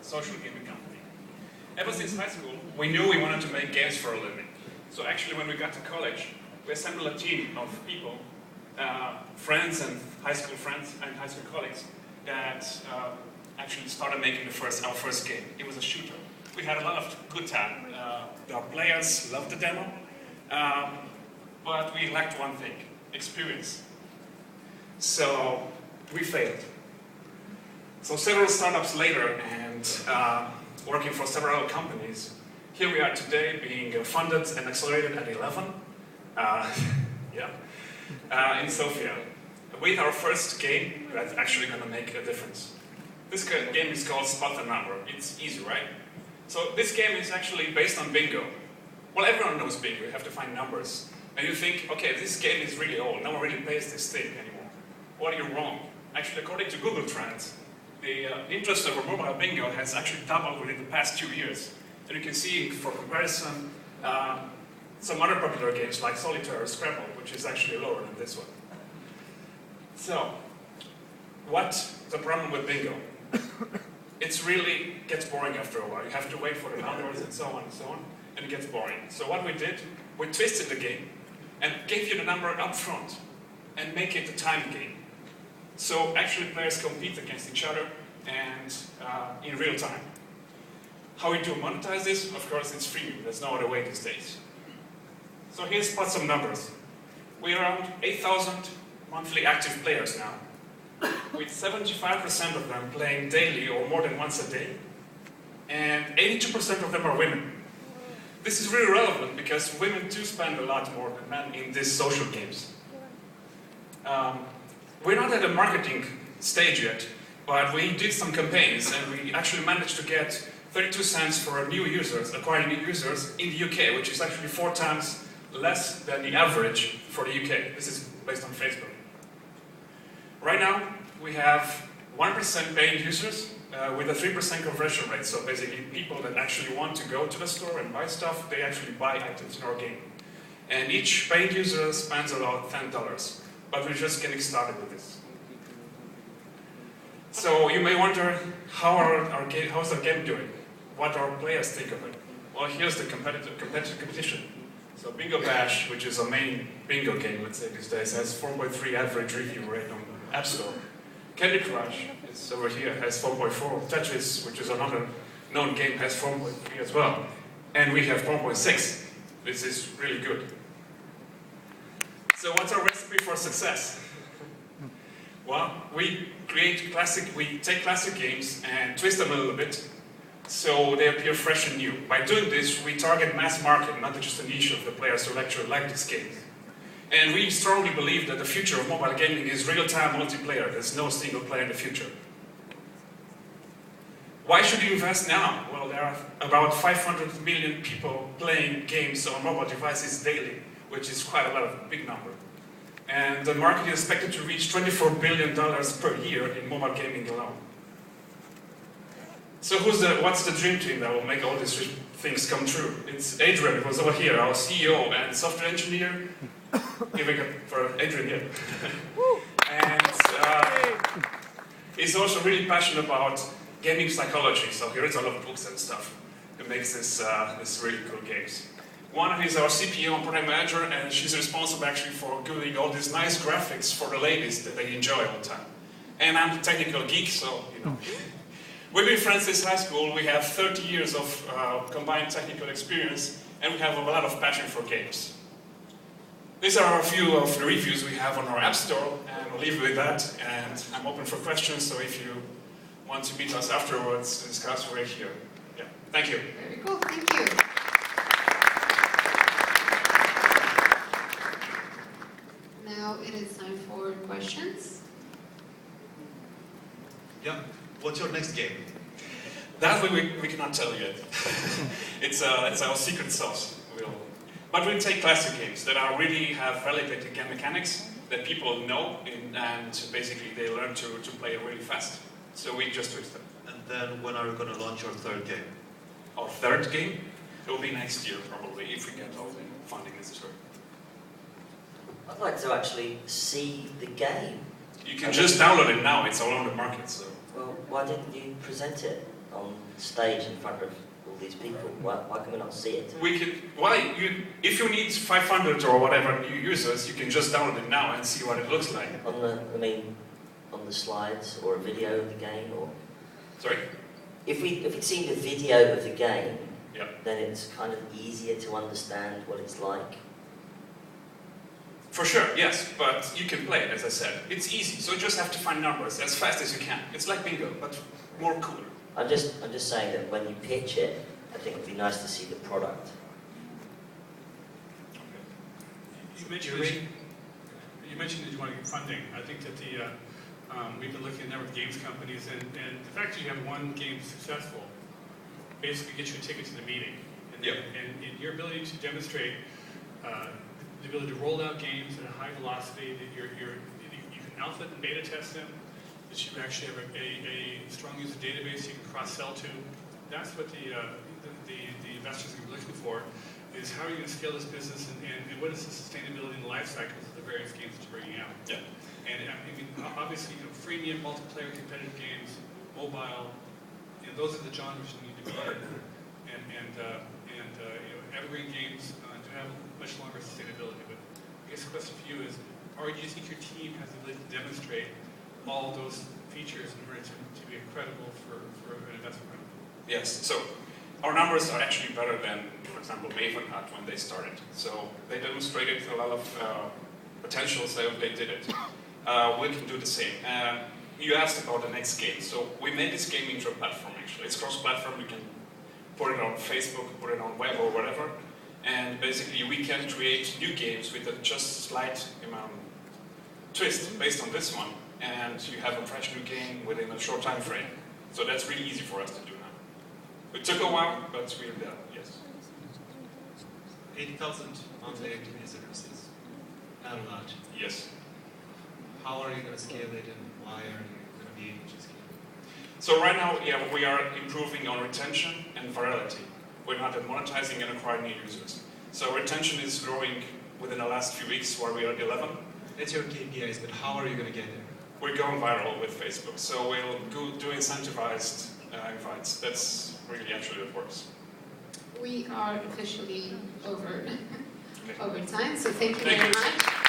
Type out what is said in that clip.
social gaming company. Ever since high school, we knew we wanted to make games for a living. So actually, when we got to college, we assembled a team of people, friends and high school friends and high school colleagues that actually started making our first game. It was a shooter. We had a lot of good time. Our players loved the demo, but we lacked one thing: experience. So we failed. So several startups later and working for several companies, here we are today being funded and accelerated at 11 in Sofia with our first game that's actually going to make a difference. This game is called Spot the Number. It's easy, right? So this game is actually based on bingo. Well, everyone knows bingo. You have to find numbers. And you think, okay, this game is really old. No one really plays this thing anymore. Well, you're wrong. Actually, according to Google Trends, the interest of mobile bingo has actually doubled within the past 2 years. And you can see, for comparison, some other popular games like Solitaire or Scrabble, which is actually lower than this one. So, what's the problem with bingo? It really gets boring after a while. You have to wait for the numbers and so on, and it gets boring. So what we did, we twisted the game and gave you the number up front and make it a time game. So actually players compete against each other and in real time. How we do monetize this? Of course, it's freemium. There's no other way these days. So here's some numbers. We're around 8,000 monthly active players now, with 75% of them playing daily or more than once a day, and 82% of them are women. This is really relevant because women do spend a lot more than men in these social games. We're not at a marketing stage yet, but we did some campaigns and we actually managed to get 32 cents for new users, acquiring new users in the UK, which is actually 4 times less than the average for the UK. This is based on Facebook. Right now, we have 1% paying users with a 3% conversion rate. So basically, people that actually want to go to the store and buy stuff, they actually buy items in our game. And each paying user spends about $10. But we're just getting started with this. So you may wonder, how's our game doing? What our players think of it? Well, here's the competition. So Bingo Bash, which is our main bingo game, let's say these days, has 4.3 average review rate on the App Store. Candy Crush is over here, has 4.4. Tetris, which is another known game, has 4.3 as well. And we have 4.6. This is really good. So what's our recipe for success? Well, we take classic games and twist them a little bit so they appear fresh and new. By doing this, we target mass market, not just a niche of the players who actually like this game. And we strongly believe that the future of mobile gaming is real-time multiplayer. There's no single player in the future. Why should you invest now? Well, there are about 500 million people playing games on mobile devices daily, which is quite a lot of big number. And the market is expected to reach $24 billion per year in mobile gaming alone. So what's the dream team that will make all these things come true? It's Adrian, who's over here, our CEO and software engineer. Give it up for Adrian here. And he's also really passionate about gaming psychology, so he reads a lot of books and stuff. He makes this really cool games. One is our CPO and product manager, and she's responsible actually for doing all these nice graphics for the ladies that they enjoy all the time. And I'm the technical geek, so, you know. We've been friends since high school. We have 30 years of combined technical experience, and we have a lot of passion for games. These are a few of the reviews we have on our App Store, and we'll leave you with that. And I'm open for questions, so if you want to meet us afterwards to discuss, we're here. Yeah. Thank you. Very cool. Thank you. Now it is time for questions. Yeah. What's your next game? That we cannot tell yet. It's our secret sauce. But we'll take classic games that are really have validated game mechanics that people know, and basically they learn to play really fast. So we just twist them. And then when are you going to launch your third game? Our third game? It will be next year probably, if we get all the funding necessary. I'd like to actually see the game. You can just download it now, it's all on the market. So. Well, why didn't you present it on stage in front of all these people? Why can we not see it? We could, if you need 500 or whatever new users, you can just download it now and see what it looks like. On the slides or a video of the game, or Sorry? if we'd seen the video of the game, Yeah. then it's kind of easier to understand what it's like. For sure, yes, but you can play it, as I said. It's easy, so you just have to find numbers as fast as you can. It's like bingo, but more cooler. I'm just saying that when you pitch it, I think it'd be nice to see the product. You mentioned that you want to get funding. I think that we've been looking at a number of games companies, and the fact that you have one game successful basically gets you a ticket to the meeting. And your ability to demonstrate the ability to roll out games at a high velocity, that you can alpha and beta test them, that you actually have a strong user database you can cross-sell to. That's what the investors are looking for, is how are you going to scale this business, and what is the sustainability and the life cycles of the various games that you're bringing out. Yeah. And I mean, obviously, freemium, multiplayer, competitive games, mobile, those are the genres you need to be in. And evergreen games do have much longer sustainability. But I guess the question for you is, do you think your team has the ability to demonstrate all those features in order to be credible for an investment round? Yes, so our numbers are actually better than, for example, Maven had when they started. So they demonstrated a lot of potential, so they did it. We can do the same. You asked about the next game. So we made this game into a platform, actually. It's cross-platform. You can put it on Facebook, put it on web or whatever. And basically we can create new games with a just slight twist based on this one. And you have a fresh new game within a short time frame. So that's really easy for us to do now. It took a while, but we're there, yes. 80,000 monthly active users is not a lot. Yes. How are you going to scale it, and why are you going to be able to scale it? So right now, we are improving on retention and virality. We're not monetizing and acquiring new users. So retention is growing within the last few weeks, where we are at 11. That's your KPIs, but how are you going to get there? We're going viral with Facebook, so we'll do incentivized invites. That's really actually what works. We are officially over Okay. time, so thank you Thank very you. much.